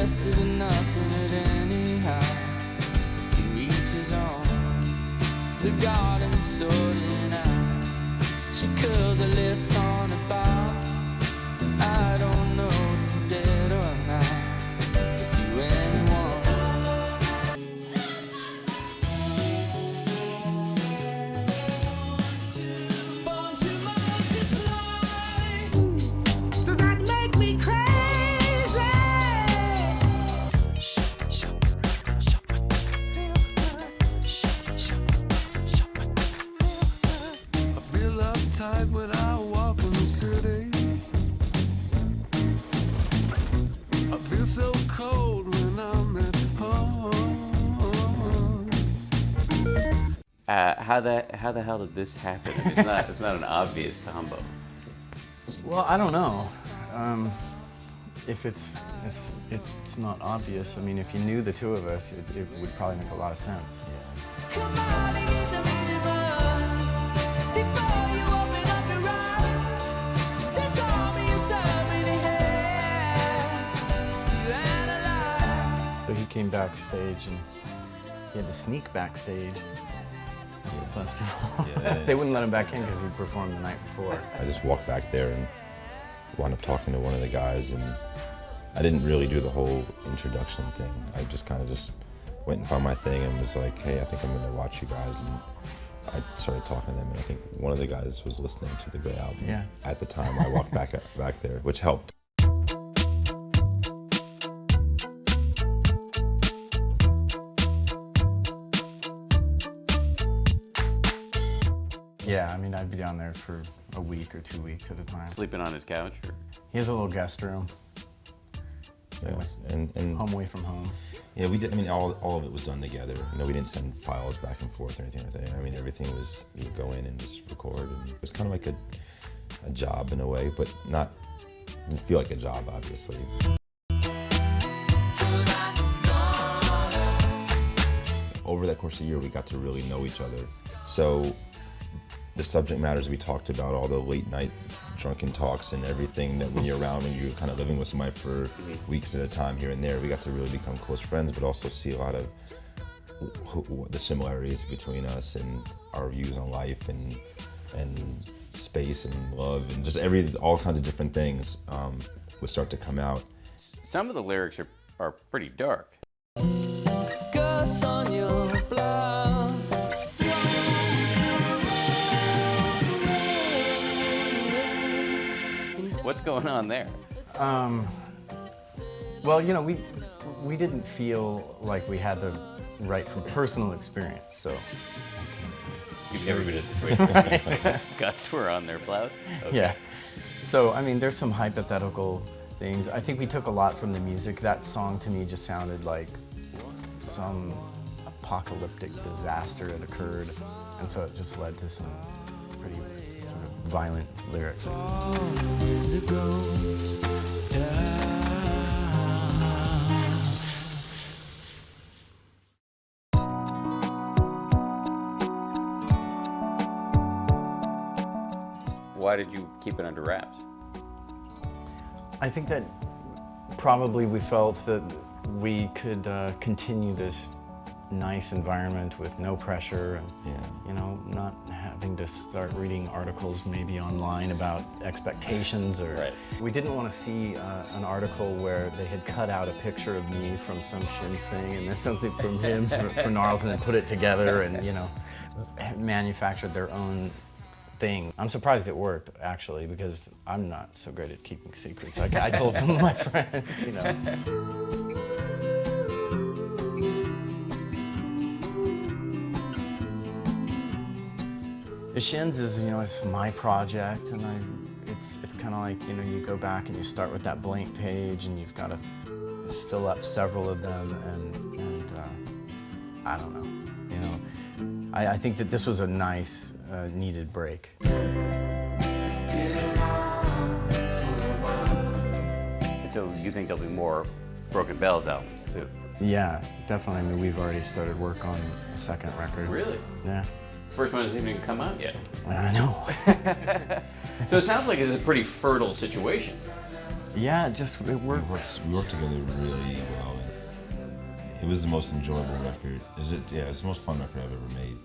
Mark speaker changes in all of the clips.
Speaker 1: invested enough in it anyhow to each his own. The garden's sorting out. She curls her lips on a bow. I don't know if you're dead or not. If you anyone. Born to multiply. Does that make me crazy? I feel uptight when I walk in the city. I feel so cold when I'm at home.
Speaker 2: How the hell did this happen? I mean, it's not an obvious combo.
Speaker 3: Well, I don't know. If it's not obvious. I mean, if you knew the two of us, it would probably make a lot of sense.
Speaker 1: Come on and get the meaning right before you open up your eyes. There's only so many hands to analyze.
Speaker 3: So he came backstage and he had to sneak backstage at the festival.
Speaker 4: Yeah.
Speaker 3: They wouldn't let him back in because he performed the night before.
Speaker 4: I just walked back there and wound up talking to one of the guys, and I didn't really do the whole introduction thing. I just kind of just went and found my thing and was like, hey, I think I'm gonna watch you guys. And I started talking to them, and I think one of the guys was listening to the Grey album.
Speaker 3: Yeah.
Speaker 4: At the time, I walked back there, which helped.
Speaker 3: Yeah, I mean, I'd be down there for a week or 2 weeks at a time.
Speaker 2: Sleeping on his couch? Or?
Speaker 3: He has a little guest room. So
Speaker 4: Yeah,
Speaker 3: it was
Speaker 4: and
Speaker 3: home away from home.
Speaker 4: yeah, we did. I mean, all of it was done together. You know, we didn't send files back and forth or anything like that. I mean, everything was, you would go in and just record, and it was kind of like a job in a way, but not, it didn't feel like a job, obviously. Over that course of the year, we got to really know each other. So the subject matters we talked about, all the late night drunken talks and everything that when you're around and you're kind of living with somebody for weeks at a time here and there, we got to really become close friends, but also see a lot of the similarities between us and our views on life and space and love and just all kinds of different things would start to come out.
Speaker 2: Some of the lyrics are pretty dark.
Speaker 1: Guts on your blouse.
Speaker 2: What's going on there?
Speaker 3: Well, you know, we didn't feel like we had the right from personal experience, so.
Speaker 2: You've never been in a situation where guts were on their blouse? Okay.
Speaker 3: Yeah. So, I mean, there's some hypothetical things. I think we took a lot from the music. That song to me just sounded like some apocalyptic disaster had occurred, and so it just led to some pretty sort of violent lyrics.
Speaker 1: The goes down.
Speaker 2: Why did you keep it under wraps?
Speaker 3: I think that probably we felt that we could continue this nice environment with no pressure and, you know, not having to start reading articles maybe online about expectations or...
Speaker 2: Right.
Speaker 3: We didn't want to see an article where they had cut out a picture of me from some Shins thing and then something from him for Gnarls and then put it together and, you know, manufactured their own thing. I'm surprised it worked, actually, because I'm not so great at keeping secrets. I told some of my friends, you know. The Shins is, you know, it's my project, and it's kind of like, you know, you go back and you start with that blank page, and you've got to fill up several of them, and I don't know, you know. I think that this was a nice, needed break.
Speaker 2: So you think there'll be more Broken Bells albums, too?
Speaker 3: Yeah, definitely. I mean, we've already started work on a second record.
Speaker 2: Really?
Speaker 3: Yeah.
Speaker 2: The first one hasn't even come out yet.
Speaker 3: I know.
Speaker 2: So it sounds like it's a pretty fertile situation.
Speaker 3: Yeah, it works.
Speaker 4: We worked together really well. It was the most enjoyable record. Yeah, it's the most fun record I've ever made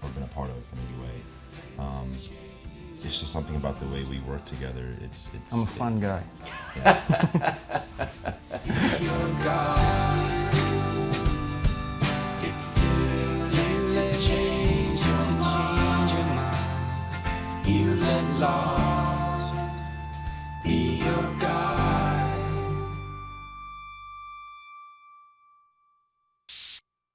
Speaker 4: or been a part of in any way. It's just something about the way we work together.
Speaker 3: I'm a fun guy.
Speaker 4: Yeah.